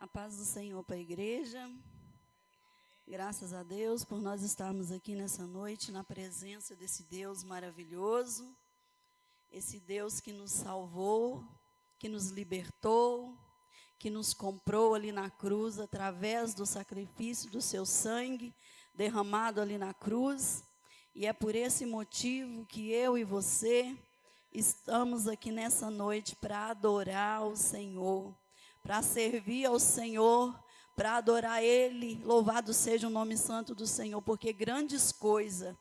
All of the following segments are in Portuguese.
A paz do Senhor para a igreja. Graças a Deus por nós estarmos aqui nessa noite na presença desse Deus maravilhoso, esse Deus que nos salvou, que nos libertou, que nos comprou ali na cruz através do sacrifício do seu sangue derramado ali na cruz. E é por esse motivo que eu e você estamos aqui nessa noite para adorar o Senhor, para servir ao Senhor, para adorar Ele. Louvado seja o nome santo do Senhor, porque grandes coisas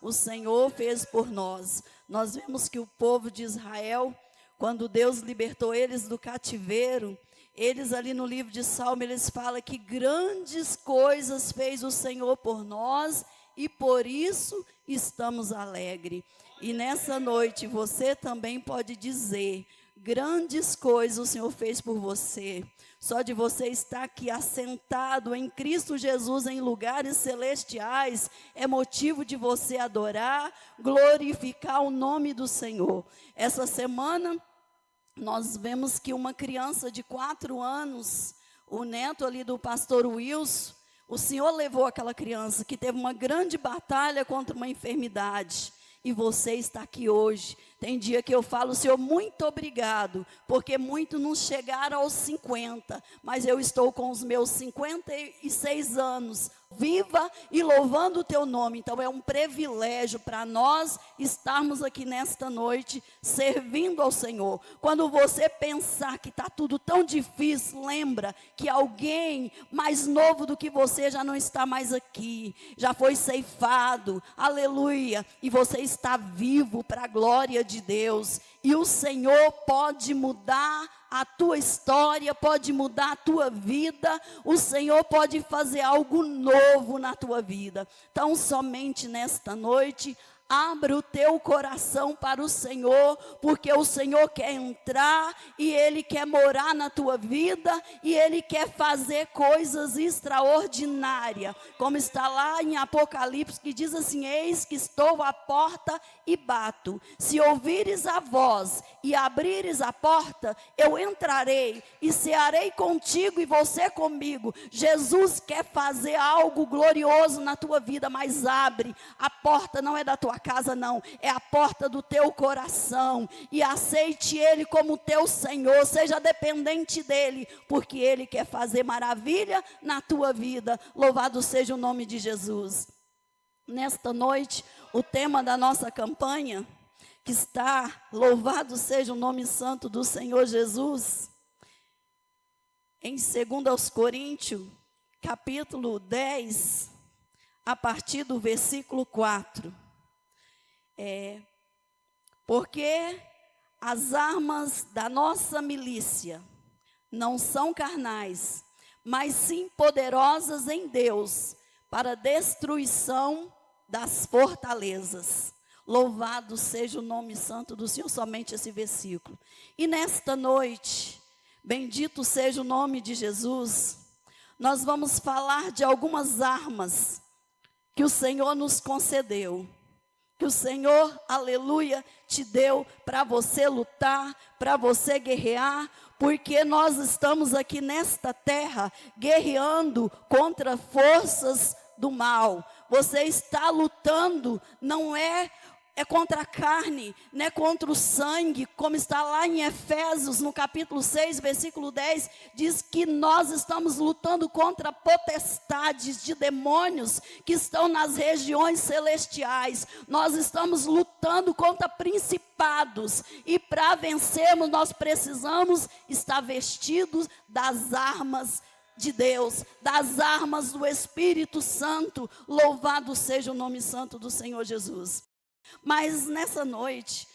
o Senhor fez por nós. Nós vemos que o povo de Israel, quando Deus libertou eles do cativeiro, eles ali no livro de Salmo, eles falam que grandes coisas fez o Senhor por nós e por isso estamos alegres. E nessa noite você também pode dizer: grandes coisas o Senhor fez por você. Só de você estar aqui assentado em Cristo Jesus em lugares celestiais é motivo de você adorar, glorificar o nome do Senhor. Essa semana nós vemos que uma criança de 4 anos, o neto ali do pastor Wilson, o Senhor levou aquela criança que teve uma grande batalha contra uma enfermidade. E você está aqui hoje. Tem dia que eu falo: Senhor, muito obrigado, porque muitos não chegaram aos 50, mas eu estou com os meus 56 anos, viva e louvando o teu nome. Então é um privilégio para nós estarmos aqui nesta noite, servindo ao Senhor. Quando você pensar que está tudo tão difícil, lembra que alguém mais novo do que você já não está mais aqui, já foi ceifado, aleluia, e você está vivo para a glória de Deus, e o Senhor pode mudar a tua história, pode mudar a tua vida, o Senhor pode fazer algo novo na tua vida. Então, somente nesta noite, abra o teu coração para o Senhor, porque o Senhor quer entrar e Ele quer morar na tua vida e Ele quer fazer coisas extraordinárias, como está lá em Apocalipse, que diz assim: eis que estou à porta e bato, se ouvires a voz e abrires a porta, eu entrarei e cearei contigo e você comigo. Jesus quer fazer algo glorioso na tua vida, mas abre, a porta não é da tua casa não, é a porta do teu coração, e aceite Ele como teu Senhor, seja dependente dEle, porque Ele quer fazer maravilha na tua vida. Louvado seja o nome de Jesus. Nesta noite, o tema da nossa campanha, que está: louvado seja o nome santo do Senhor Jesus, em 2 Coríntios, capítulo 10, a partir do versículo 4. Porque as armas da nossa milícia não são carnais, mas sim poderosas em Deus, para destruição das fortalezas. Louvado seja o nome santo do Senhor. Somente esse versículo. E nesta noite, bendito seja o nome de Jesus, nós vamos falar de algumas armas que o Senhor nos concedeu, que o Senhor, aleluia, te deu para você lutar, para você guerrear, porque nós estamos aqui nesta terra guerreando contra forças do mal. Você está lutando, não é contra a carne, não é contra o sangue, como está lá em Efésios, no capítulo 6, versículo 10, diz que nós estamos lutando contra potestades de demônios que estão nas regiões celestiais. Nós estamos lutando contra principados, e para vencermos nós precisamos estar vestidos das armas de Deus, das armas do Espírito Santo. Louvado seja o nome santo do Senhor Jesus. Mas nessa noite,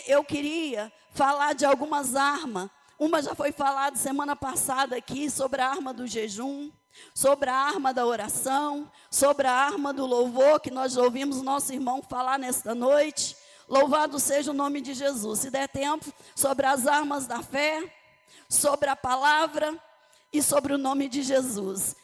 eu queria falar de algumas armas. Uma já foi falada semana passada aqui, sobre a arma do jejum, sobre a arma da oração, sobre a arma do louvor, que nós ouvimos nosso irmão falar nesta noite. Louvado seja o nome de Jesus. Se der tempo, sobre as armas da fé, sobre a palavra e sobre o nome de Jesus.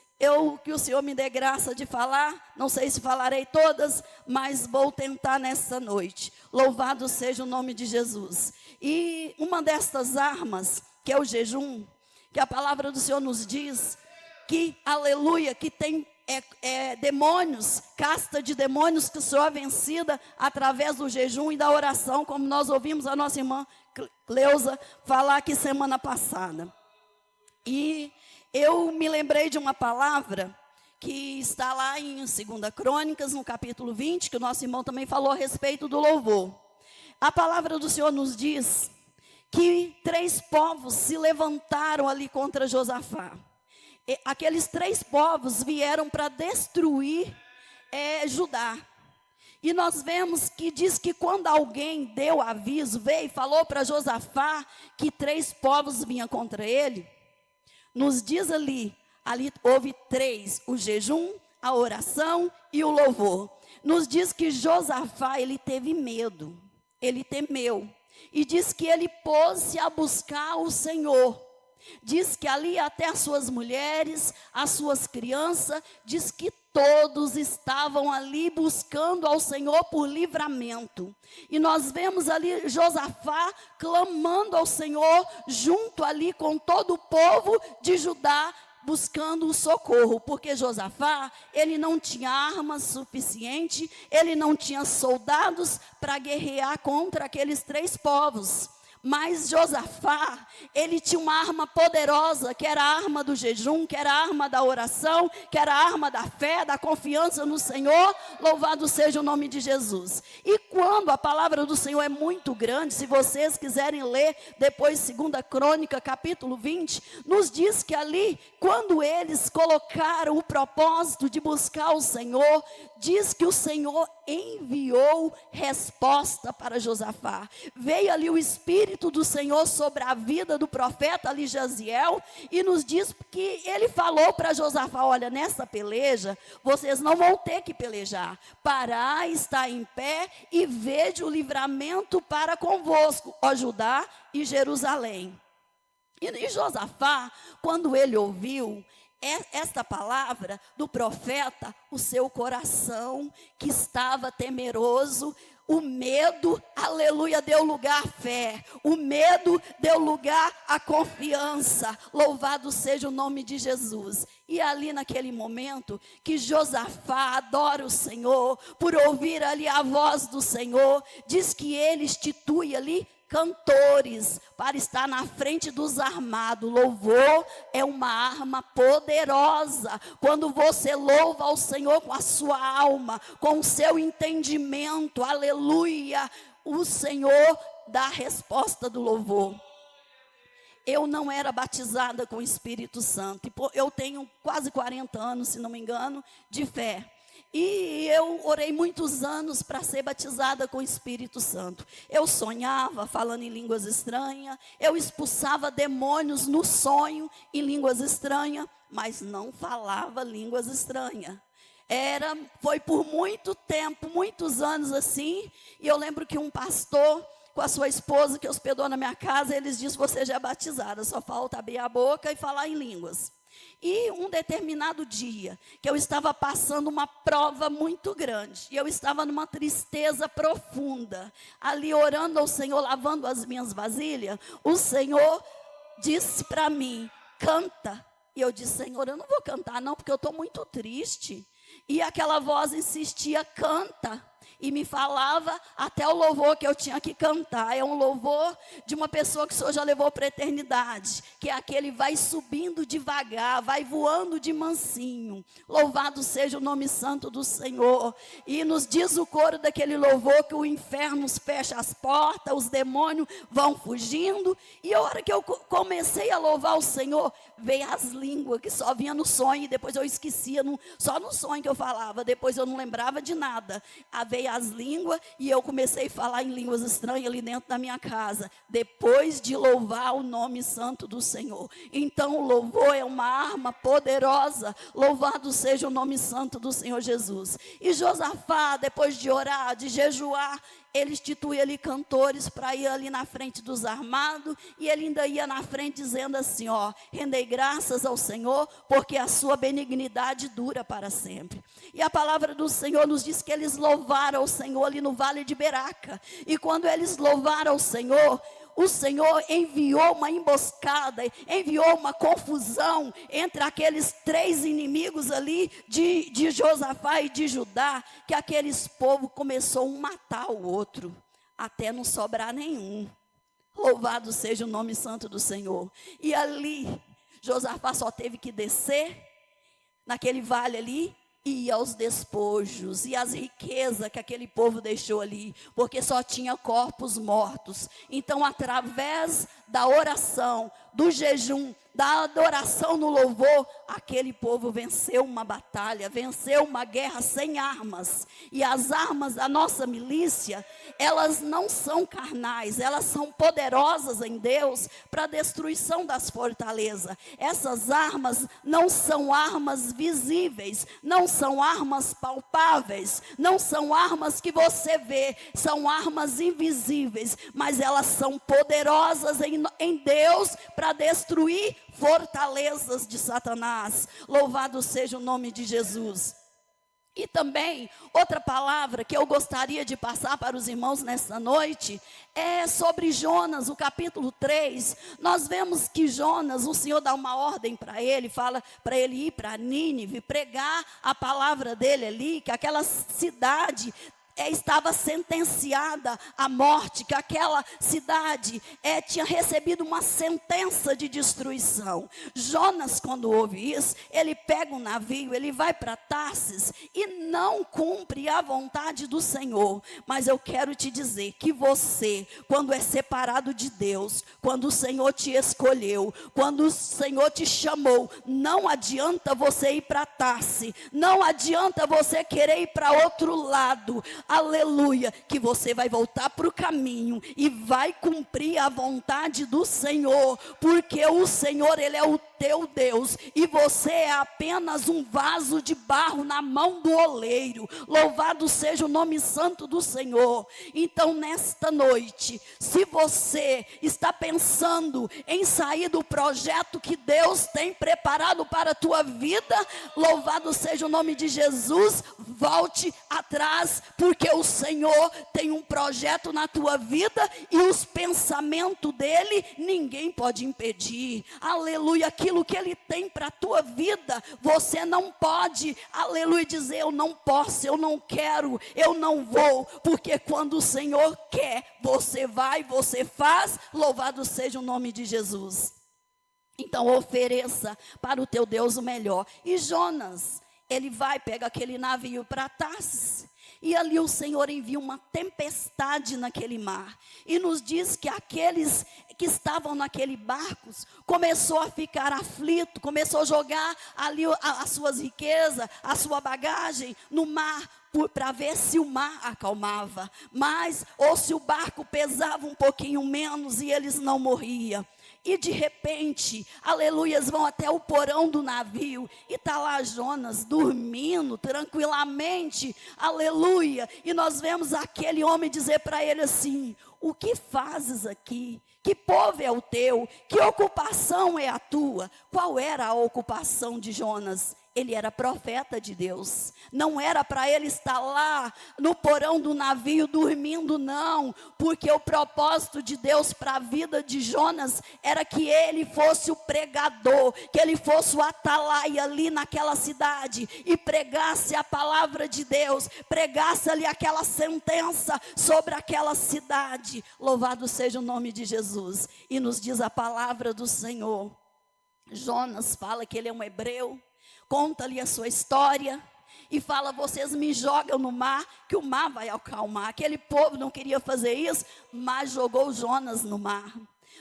Que o Senhor me dê graça de falar, não sei se falarei todas, mas vou tentar nessa noite. Louvado seja o nome de Jesus. E uma destas armas, que é o jejum, que a palavra do Senhor nos diz que, aleluia, que tem demônios, casta de demônios que só é vencida através do jejum e da oração, como nós ouvimos a nossa irmã Cleusa falar aqui semana passada. E eu me lembrei de uma palavra que está lá em 2 Crônicas, no capítulo 20, que o nosso irmão também falou a respeito do louvor. A palavra do Senhor nos diz que 3 povos se levantaram ali contra Josafá. Aqueles 3 povos vieram para destruir Judá. E nós vemos que diz que quando alguém deu aviso, veio e falou para Josafá que 3 povos vinham contra ele, nos diz ali houve 3, o jejum, a oração e o louvor. Nos diz que Josafá, ele teve medo, ele temeu. E diz que ele pôs-se a buscar o Senhor. Diz que ali até as suas mulheres, as suas crianças, diz que todos estavam ali buscando ao Senhor por livramento. E nós vemos ali Josafá clamando ao Senhor, junto ali com todo o povo de Judá, buscando o socorro, porque Josafá, ele não tinha armas suficiente, ele não tinha soldados para guerrear contra aqueles 3 povos. Mas Josafá, ele tinha uma arma poderosa, que era a arma do jejum, que era a arma da oração, que era a arma da fé, da confiança no Senhor. Louvado seja o nome de Jesus. E quando a palavra do Senhor é muito grande, se vocês quiserem ler depois 2 Crônica, capítulo 20, nos diz que ali, quando eles colocaram o propósito de buscar o Senhor, diz que o Senhor enviou resposta para Josafá. Veio ali o Espírito do Senhor sobre a vida do profeta ali Jaziel, e nos diz que ele falou para Josafá: olha, nessa peleja, vocês não vão ter que pelejar. Parai, está em pé e vede o livramento para convosco, ó Judá e Jerusalém. E Josafá, quando ele ouviu esta palavra do profeta, o seu coração que estava temeroso, o medo, aleluia, deu lugar à fé. O medo deu lugar à confiança. Louvado seja o nome de Jesus. E ali naquele momento que Josafá adora o Senhor, por ouvir ali a voz do Senhor, diz que ele institui ali cantores para estar na frente dos armados. Louvor é uma arma poderosa. Quando você louva ao Senhor com a sua alma, com o seu entendimento, aleluia, o Senhor dá a resposta do louvor. Eu não era batizada com o Espírito Santo. Eu tenho quase 40 anos, se não me engano, de fé. E eu orei muitos anos para ser batizada com o Espírito Santo. Eu sonhava falando em línguas estranhas, eu expulsava demônios no sonho em línguas estranhas, mas não falava línguas estranhas. Foi por muito tempo, muitos anos assim, e eu lembro que um pastor com a sua esposa que hospedou na minha casa, eles disseram: você já é batizada, só falta abrir a boca e falar em línguas. E um determinado dia, que eu estava passando uma prova muito grande, e eu estava numa tristeza profunda, ali orando ao Senhor, lavando as minhas vasilhas, o Senhor disse para mim: canta. E eu disse: Senhor, eu não vou cantar não, porque eu estou muito triste. E aquela voz insistia: canta. E me falava até o louvor que eu tinha que cantar. É um louvor de uma pessoa que o Senhor já levou para a eternidade, que é aquele vai subindo devagar, vai voando de mansinho. Louvado seja o nome santo do Senhor. E nos diz o coro daquele louvor que o inferno fecha as portas, os demônios vão fugindo. E a hora que eu comecei a louvar o Senhor, veio as línguas que só vinha no sonho, e depois eu esquecia, só no sonho que eu falava, depois eu não lembrava de nada. Veio as línguas e eu comecei a falar em línguas estranhas ali dentro da minha casa, depois de louvar o nome santo do Senhor. Então o louvor é uma arma poderosa. Louvado seja o nome santo do Senhor Jesus. E Josafá, depois de orar, de jejuar, ele institui ali cantores para ir ali na frente dos armados, e ele ainda ia na frente dizendo assim: ó, rendei graças ao Senhor, porque a sua benignidade dura para sempre. E a palavra do Senhor nos diz que eles louvaram ao Senhor ali no vale de Beraca, e quando eles louvaram ao Senhor, o Senhor enviou uma emboscada, enviou uma confusão entre aqueles 3 inimigos ali de Josafá e de Judá, que aqueles povos começou um matar o outro, até não sobrar nenhum. Louvado seja o nome santo do Senhor. E ali, Josafá só teve que descer, naquele vale ali, e ir aos despojos, e as riquezas que aquele povo deixou ali, porque só tinha corpos mortos. Então, através da oração, do jejum, da adoração no louvor, aquele povo venceu uma batalha, venceu uma guerra sem armas. E as armas da nossa milícia, elas não são carnais, elas são poderosas em Deus para a destruição das fortalezas. Essas armas não são armas visíveis, não são armas palpáveis, não são armas que você vê, são armas invisíveis, mas elas são poderosas em Deus para destruir fortalezas de Satanás. Louvado seja o nome de Jesus. E também, outra palavra que eu gostaria de passar para os irmãos nesta noite, é sobre Jonas, o capítulo 3. Nós vemos que Jonas, o Senhor dá uma ordem para ele, fala para ele ir para Nínive, pregar a palavra dele ali, que aquela cidade estava sentenciada à morte, que aquela cidade tinha recebido uma sentença de destruição. Jonas, quando ouve isso, ele pega um navio, ele vai para Tarsis e não cumpre a vontade do Senhor. Mas eu quero te dizer que você, quando é separado de Deus, quando o Senhor te escolheu, quando o Senhor te chamou, não adianta você ir para Tarsis, não adianta você querer ir para outro lado. Aleluia, que você vai voltar para o caminho e vai cumprir a vontade do Senhor, porque o Senhor, Ele é o teu Deus, e você é apenas um vaso de barro na mão do oleiro. Louvado seja o nome santo do Senhor. Então, nesta noite, se você está pensando em sair do projeto que Deus tem preparado para a tua vida, louvado seja o nome de Jesus, volte atrás, porque o Senhor tem um projeto na tua vida e os pensamentos dele ninguém pode impedir. Aleluia, aquilo que ele tem para a tua vida, você não pode, aleluia, dizer eu não posso, eu não quero, eu não vou, porque quando o Senhor quer, você vai, você faz. Louvado seja o nome de Jesus. Então ofereça para o teu Deus o melhor. E Jonas, ele vai, pega aquele navio para Tarsis, e ali o Senhor envia uma tempestade naquele mar, e nos diz que aqueles que estavam naquele barco começou a ficar aflito, começou a jogar ali as suas riquezas, a sua bagagem no mar, para ver se o mar acalmava, mas ou se o barco pesava um pouquinho menos e eles não morriam. E de repente, aleluias, vão até o porão do navio, e está lá Jonas dormindo tranquilamente, aleluia, e nós vemos aquele homem dizer para ele assim: o que fazes aqui? Que povo é o teu? Que ocupação é a tua? Qual era a ocupação de Jonas? Ele era profeta de Deus. Não era para ele estar lá no porão do navio dormindo, não. Porque o propósito de Deus para a vida de Jonas era que ele fosse o pregador, que ele fosse o atalaia ali naquela cidade e pregasse a palavra de Deus, pregasse ali aquela sentença sobre aquela cidade. Louvado seja o nome de Jesus. E nos diz a palavra do Senhor. Jonas fala que ele é um hebreu. Conta-lhe a sua história e fala: vocês me jogam no mar, que o mar vai acalmar. Aquele povo não queria fazer isso, mas jogou Jonas no mar.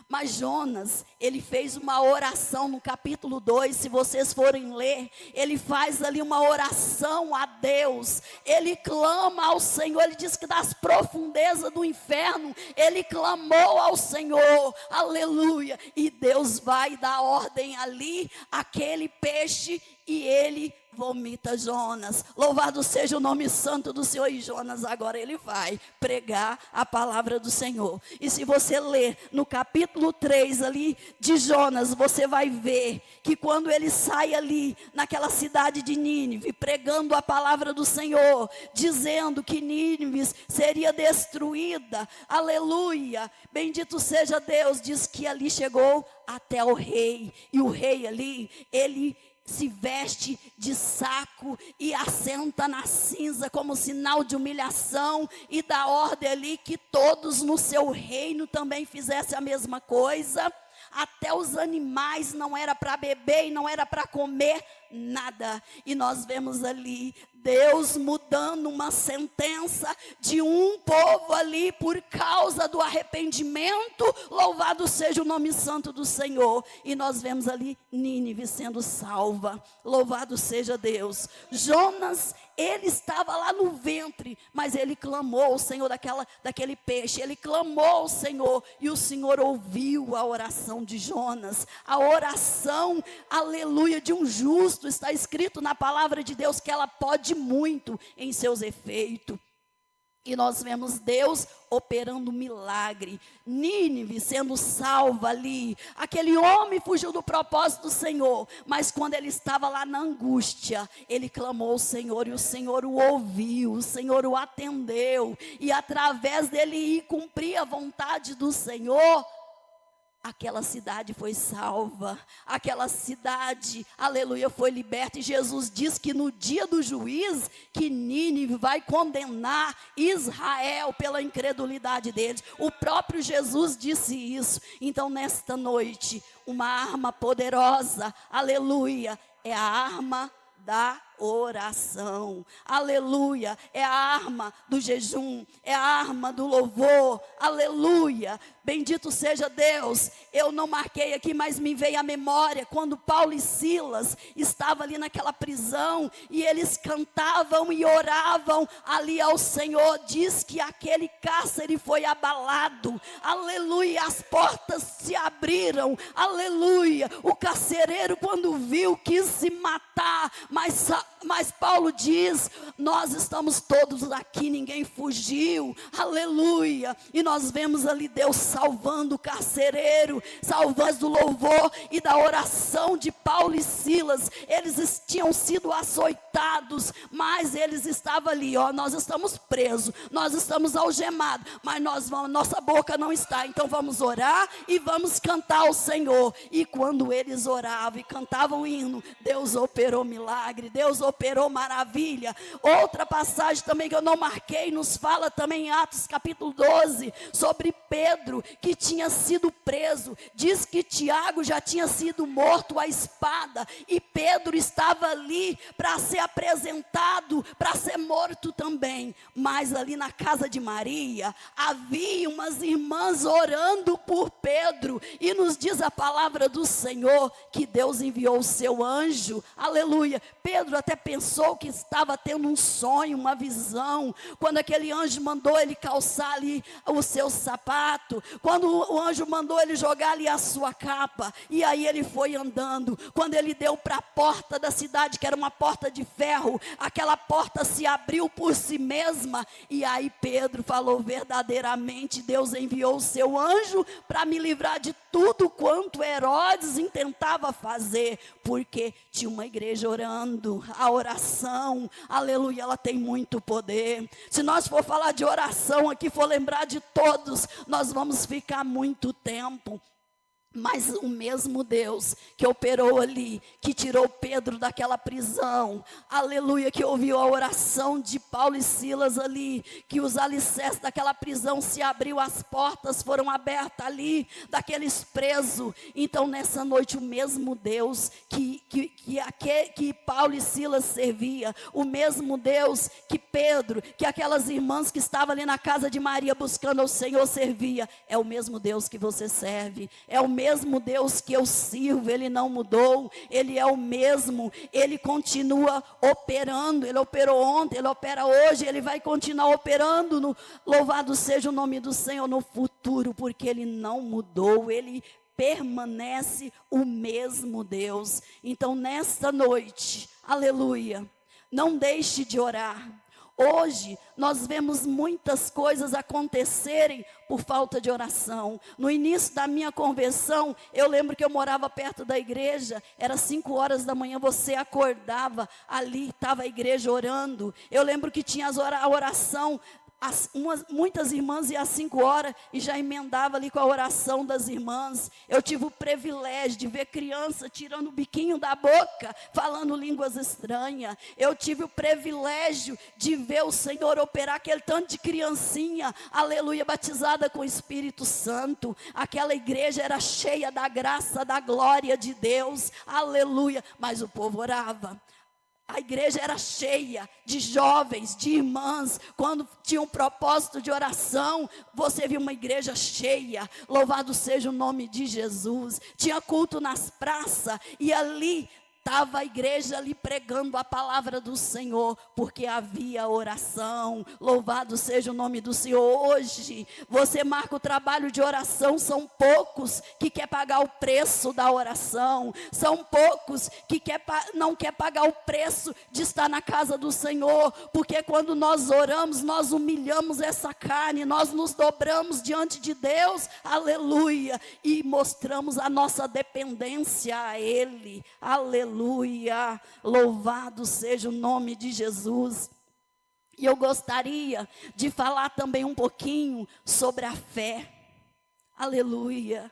Mas Jonas, ele fez uma oração no capítulo 2, se vocês forem ler, ele faz ali uma oração a Deus, ele clama ao Senhor, ele diz que das profundezas do inferno, ele clamou ao Senhor, aleluia, e Deus vai dar ordem ali, aquele peixe, e ele vomita Jonas. Louvado seja o nome santo do Senhor. E Jonas agora ele vai pregar a palavra do Senhor. E se você ler no capítulo capítulo 3 ali de Jonas, você vai ver que quando ele sai ali naquela cidade de Nínive, pregando a palavra do Senhor, dizendo que Nínive seria destruída, aleluia, bendito seja Deus, diz que ali chegou até o rei, e o rei ali, ele se veste de saco e assenta na cinza como sinal de humilhação, e dá ordem ali que todos no seu reino também fizessem a mesma coisa. Até os animais não era para beber e não era para comer nada. E nós vemos ali Deus mudando uma sentença de um povo ali por causa do arrependimento. Louvado seja o nome santo do Senhor. E nós vemos ali Nínive sendo salva. Louvado seja Deus. Jonas, ele estava lá no ventre, mas ele clamou ao Senhor daquele peixe. Ele clamou ao Senhor e o Senhor ouviu a oração de Jonas. A oração, aleluia, de um justo. Está escrito na palavra de Deus que ela pode muito em seus efeitos. E nós vemos Deus operando um milagre. Nínive sendo salva ali. Aquele homem fugiu do propósito do Senhor. Mas quando ele estava lá na angústia, ele clamou ao Senhor e o Senhor o ouviu. O Senhor o atendeu. E através dele ir cumprir a vontade do Senhor, aquela cidade foi salva, aquela cidade, aleluia, foi liberta. E Jesus diz que no dia do juízo, que Nínive vai condenar Israel pela incredulidade deles. O próprio Jesus disse isso. Então nesta noite, uma arma poderosa, aleluia, é a arma da oração, aleluia, é a arma do jejum, é a arma do louvor, aleluia, bendito seja Deus. Eu não marquei aqui, mas me veio à memória, quando Paulo e Silas estavam ali naquela prisão, e eles cantavam e oravam ali ao Senhor, diz que aquele cárcere foi abalado, aleluia, as portas se abriram, aleluia, o carcereiro quando viu quis se matar, mas Paulo diz, nós estamos todos aqui, ninguém fugiu, aleluia, e nós vemos ali Deus salvando o carcereiro, salvando do louvor e da oração de Paulo e Silas. Eles tinham sido açoitados, mas eles estavam ali, nós estamos presos, nós estamos algemados, mas nossa boca não está, então vamos orar e vamos cantar ao Senhor. E quando eles oravam e cantavam o hino, Deus operou milagre, Deus operou maravilha. Outra passagem também que eu não marquei, nos fala também em Atos capítulo 12, sobre Pedro, que tinha sido preso. Diz que Tiago já tinha sido morto à espada, e Pedro estava ali para ser apresentado, para ser morto também. Mas ali na casa de Maria, havia umas irmãs orando por Pedro, e nos diz a palavra do Senhor, que Deus enviou o seu anjo, aleluia. Pedro até pensou que estava tendo um sonho, uma visão, quando aquele anjo mandou ele calçar ali o seu sapato, quando o anjo mandou ele jogar ali a sua capa, e aí ele foi andando. Quando ele deu para a porta da cidade, que era uma porta de ferro, aquela porta se abriu por si mesma, e aí Pedro falou, verdadeiramente Deus enviou o seu anjo para me livrar de tudo quanto Herodes intentava fazer, porque tinha uma igreja orando. A oração, aleluia, ela tem muito poder. Se nós for falar de oração aqui, for lembrar de todos, nós vamos ficar muito tempo. Mas o mesmo Deus que operou ali, que tirou Pedro daquela prisão, aleluia, que ouviu a oração de Paulo e Silas ali, que os alicerces daquela prisão se abriu, as portas foram abertas ali, daqueles presos. Então nessa noite o mesmo Deus que Paulo e Silas servia, o mesmo Deus que Pedro, que aquelas irmãs que estavam ali na casa de Maria buscando ao Senhor servia, é o mesmo Deus que você serve, é o mesmo Deus que eu sirvo. Ele não mudou, Ele é o mesmo, Ele continua operando. Ele operou ontem, Ele opera hoje, Ele vai continuar operando, louvado seja o nome do Senhor, no futuro, porque Ele não mudou, Ele permanece o mesmo Deus. Então nesta noite, aleluia, não deixe de orar. Hoje, nós vemos muitas coisas acontecerem por falta de oração. No início da minha conversão, eu lembro que eu morava perto da igreja, era 5 horas da manhã, você acordava, ali estava a igreja orando. Eu lembro que tinha a oração, muitas irmãs iam às 5 horas e já emendava ali com a oração das irmãs. Eu tive o privilégio de ver criança tirando o biquinho da boca, falando línguas estranhas. Eu tive o privilégio de ver o Senhor operar aquele tanto de criancinha, aleluia, batizada com o Espírito Santo. Aquela igreja era cheia da graça, da glória de Deus, aleluia, mas o povo orava. A igreja era cheia de jovens, de irmãs. Quando tinha um propósito de oração, você viu uma igreja cheia. Louvado seja o nome de Jesus. Tinha culto nas praças e ali estava a igreja ali pregando a palavra do Senhor, porque havia oração. Louvado seja o nome do Senhor. Hoje, você marca o trabalho de oração, são poucos que quer pagar o preço da oração. São poucos que não quer pagar o preço de estar na casa do Senhor, porque quando nós oramos, nós humilhamos essa carne, nós nos dobramos diante de Deus, aleluia, e mostramos a nossa dependência a Ele, aleluia. Aleluia, louvado seja o nome de Jesus. E eu gostaria de falar também um pouquinho sobre a fé. Aleluia.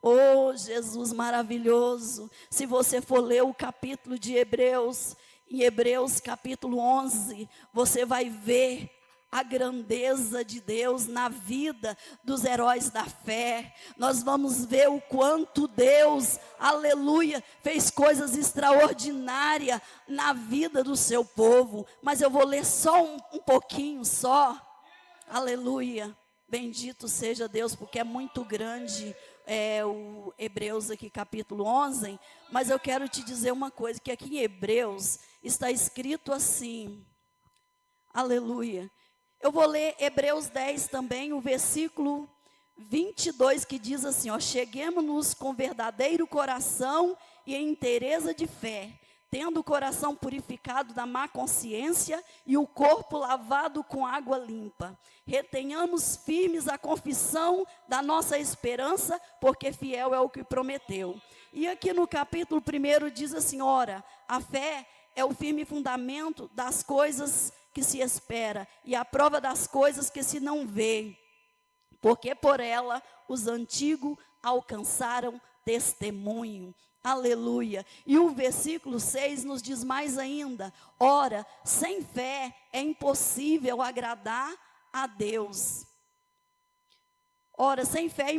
Oh, Jesus maravilhoso. Se você for ler o capítulo de Hebreus, em Hebreus capítulo 11, você vai ver a grandeza de Deus na vida dos heróis da fé. Nós vamos ver o quanto Deus, aleluia, fez coisas extraordinárias na vida do seu povo. Mas eu vou ler só um pouquinho só. Aleluia, bendito seja Deus, porque é muito grande o Hebreus aqui capítulo 11. Mas eu quero te dizer uma coisa, que aqui em Hebreus está escrito assim, aleluia. Eu vou ler Hebreus 10 também, o versículo 22, que diz assim, ó: cheguemos-nos com verdadeiro coração e em inteireza de fé, tendo o coração purificado da má consciência e o corpo lavado com água limpa. Retenhamos firmes a confissão da nossa esperança, porque fiel é o que prometeu. E aqui no capítulo 1 diz assim, ora, a fé é o firme fundamento das coisas que se espera, e a prova das coisas que se não vê, porque por ela os antigos alcançaram testemunho. Aleluia. E o versículo 6 nos diz mais ainda, ora, sem fé é impossível agradar a Deus. Ora, sem fé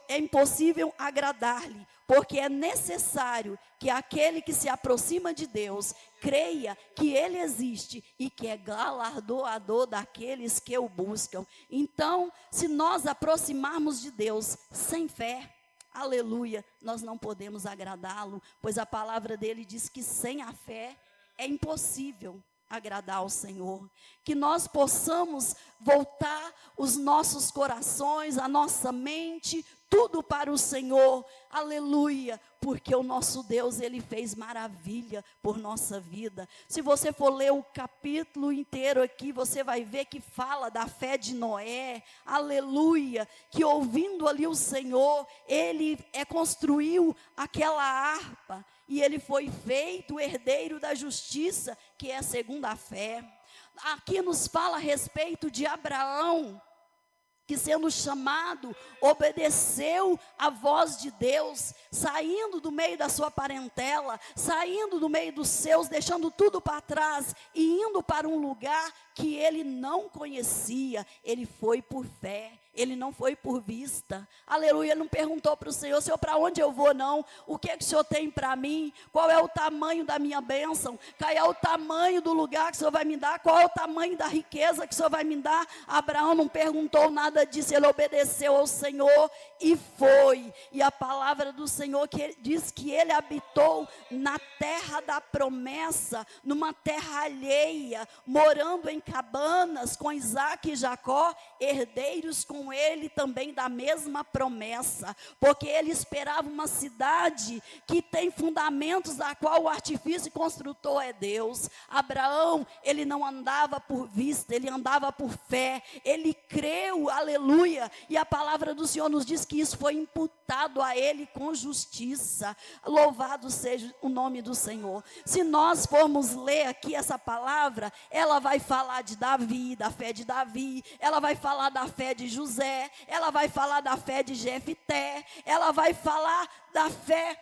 é impossível agradar-lhe, porque é necessário que aquele que se aproxima de Deus creia que Ele existe e que é galardoador daqueles que o buscam. Então, se nós aproximarmos de Deus sem fé, aleluia, nós não podemos agradá-lo, pois a palavra dele diz que sem a fé é impossível agradar ao Senhor. Que nós possamos voltar os nossos corações, a nossa mente, tudo para o Senhor, aleluia, porque o nosso Deus, Ele fez maravilha por nossa vida. Se você for ler o capítulo inteiro aqui, você vai ver que fala da fé de Noé, aleluia, que ouvindo ali o Senhor, ele construiu aquela harpa, e ele foi feito herdeiro da justiça, que é segundo a fé. Aqui nos fala a respeito de Abraão, que sendo chamado, obedeceu a voz de Deus, saindo do meio da sua parentela, saindo do meio dos seus, deixando tudo para trás, e indo para um lugar que ele não conhecia. Ele foi por fé, ele não foi por vista, aleluia. Ele não perguntou para o Senhor, Senhor, para onde eu vou não, o que é que o Senhor tem para mim, qual é o tamanho da minha bênção, qual é o tamanho do lugar que o Senhor vai me dar, qual é o tamanho da riqueza que o Senhor vai me dar. Abraão não perguntou nada disso, ele obedeceu ao Senhor e foi. E a palavra do Senhor diz que ele habitou na terra da promessa, numa terra alheia, morando em cabanas com Isaac e Jacó, herdeiros com tinham ele também da mesma promessa, porque ele esperava uma cidade que tem fundamentos, da qual o artifício e construtor é Deus. Abraão, ele não andava por vista, ele andava por fé, ele creu, aleluia, e a palavra do Senhor nos diz que isso foi imputado a ele com justiça. Louvado seja o nome do Senhor. Se nós formos ler aqui essa palavra, ela vai falar de Davi, da fé de Davi, ela vai falar da fé de José, ela vai falar da fé de Jefté, ela vai falar da fé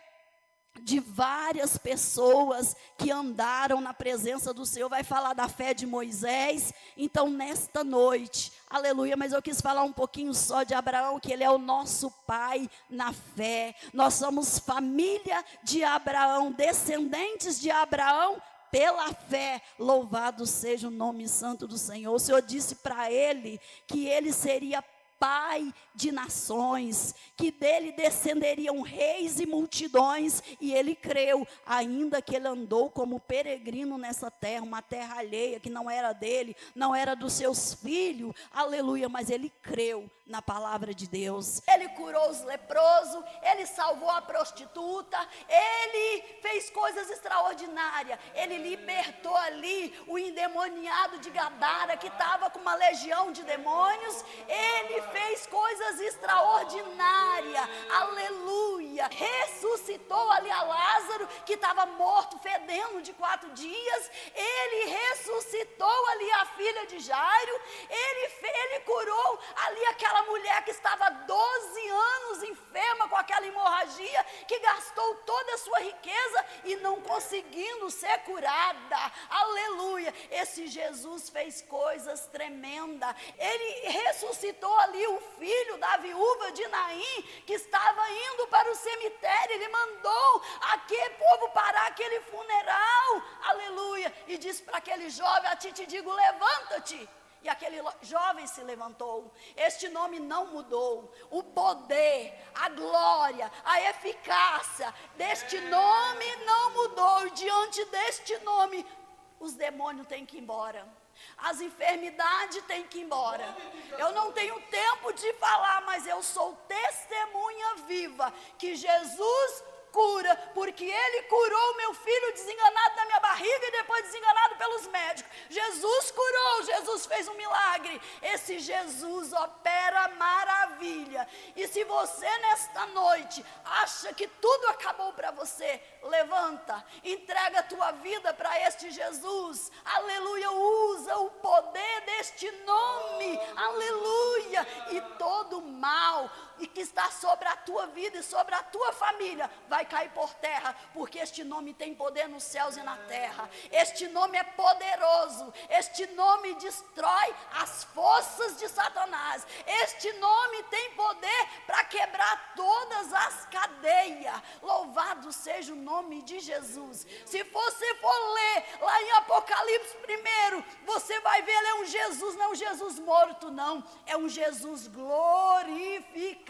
de várias pessoas que andaram na presença do Senhor, vai falar da fé de Moisés. Então nesta noite, aleluia, mas eu quis falar um pouquinho só de Abraão, que ele é o nosso pai na fé. Nós somos família de Abraão, descendentes de Abraão pela fé. Louvado seja o nome santo do Senhor. O Senhor disse para ele que ele seria pai de nações, que dele descenderiam reis e multidões, e ele creu, ainda que ele andou como peregrino nessa terra, uma terra alheia, que não era dele, não era dos seus filhos, aleluia, mas ele creu na palavra de Deus. Ele curou os leprosos, ele salvou a prostituta, ele fez coisas extraordinárias, ele libertou ali o endemoniado de Gadara, que estava com uma legião de demônios. Ele fez coisas extraordinárias, aleluia, ressuscitou ali a Lázaro, que estava morto, fedendo de 4 dias, ele ressuscitou ali a filha de Jairo, ele curou ali aquela mulher que estava 12 anos enferma com aquela hemorragia, que gastou toda a sua riqueza e não conseguindo ser curada, aleluia. Esse Jesus fez coisas tremendas. Ele ressuscitou ali o filho da viúva de Naim, que estava indo para o cemitério. Ele mandou aquele povo parar aquele funeral, aleluia, e disse para aquele jovem: a ti te digo, levanta-te. E aquele jovem se levantou. Este nome não mudou. O poder, a glória, a eficácia deste nome não mudou. E diante deste nome, os demônios têm que ir embora, as enfermidades têm que ir embora. Eu não tenho tempo de falar, mas eu sou testemunha viva que Jesus cura, porque ele curou meu filho desenganado na minha barriga e depois desenganado pelos médicos. Jesus curou, Jesus fez um milagre. Esse Jesus opera maravilha. E se você nesta noite acha que tudo acabou para você, levanta, entrega a tua vida para este Jesus, aleluia, usa o poder deste nome, aleluia, e todo mal e que está sobre a tua vida e sobre a tua família vai cair por terra, porque este nome tem poder nos céus e na terra. Este nome é poderoso, este nome destrói as forças de Satanás, este nome tem poder para quebrar todas as cadeias. Louvado seja o nome de Jesus. Se você for ler lá em Apocalipse 1, você vai ver, ele é um Jesus, não é um Jesus morto não, é um Jesus glorificado,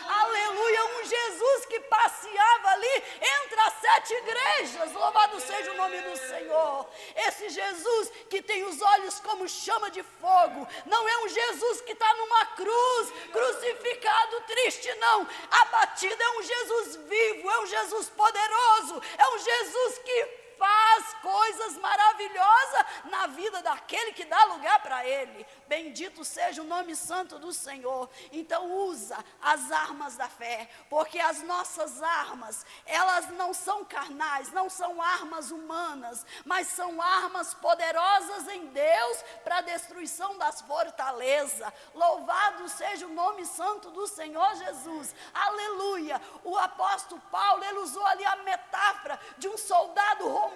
aleluia, um Jesus que passeava ali entre as 7 igrejas. Louvado seja o nome do Senhor. Esse Jesus que tem os olhos como chama de fogo, não é um Jesus que está numa cruz, crucificado, triste, não, abatido. É um Jesus vivo, é um Jesus poderoso, é um Jesus que faz coisas maravilhosas na vida daquele que dá lugar para ele. Bendito seja o nome santo do Senhor. Então usa as armas da fé, porque as nossas armas, elas não são carnais, não são armas humanas, mas são armas poderosas em Deus para a destruição das fortalezas. Louvado seja o nome santo do Senhor Jesus, aleluia. O apóstolo Paulo, ele usou ali a metáfora de um soldado romano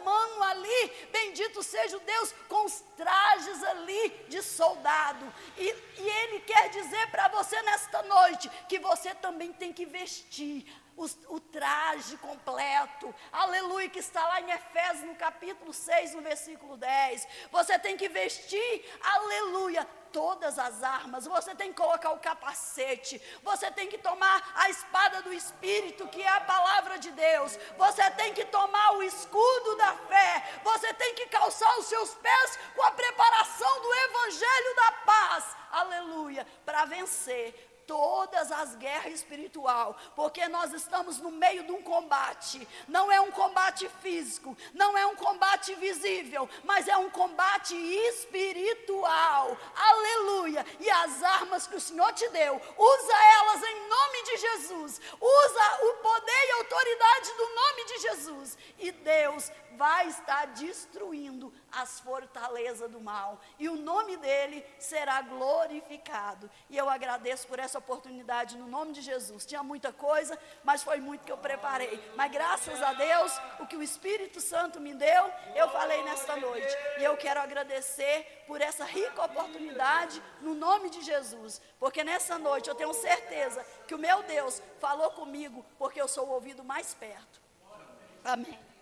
ali, bendito seja o Deus, com os trajes ali de soldado. E ele quer dizer para você nesta noite, que você também tem que vestir o traje completo, aleluia, que está lá em Efésios no capítulo 6, no versículo 10, você tem que vestir, aleluia, todas as armas, você tem que colocar o capacete, você tem que tomar a espada do Espírito, que é a palavra de Deus, você tem que tomar o escudo da fé, você tem que calçar os seus pés com a preparação do Evangelho da paz, aleluia, para para vencer todas as guerras espiritual, porque nós estamos no meio de um combate. Não é um combate físico, não é um combate visível, mas é um combate espiritual. Aleluia! E as armas que o Senhor te deu, usa elas em nome de Jesus. Usa o poder e a autoridade do nome de Jesus. E Deus vai estar destruindo as fortalezas do mal, e o nome dele será glorificado. E eu agradeço por essa oportunidade no nome de Jesus. Tinha muita coisa, mas foi muito que eu preparei, mas graças a Deus, o que o Espírito Santo me deu, eu falei nesta noite, e eu quero agradecer por essa rica oportunidade no nome de Jesus, porque nessa noite eu tenho certeza que o meu Deus falou comigo, porque eu sou o ouvido mais perto. Amém.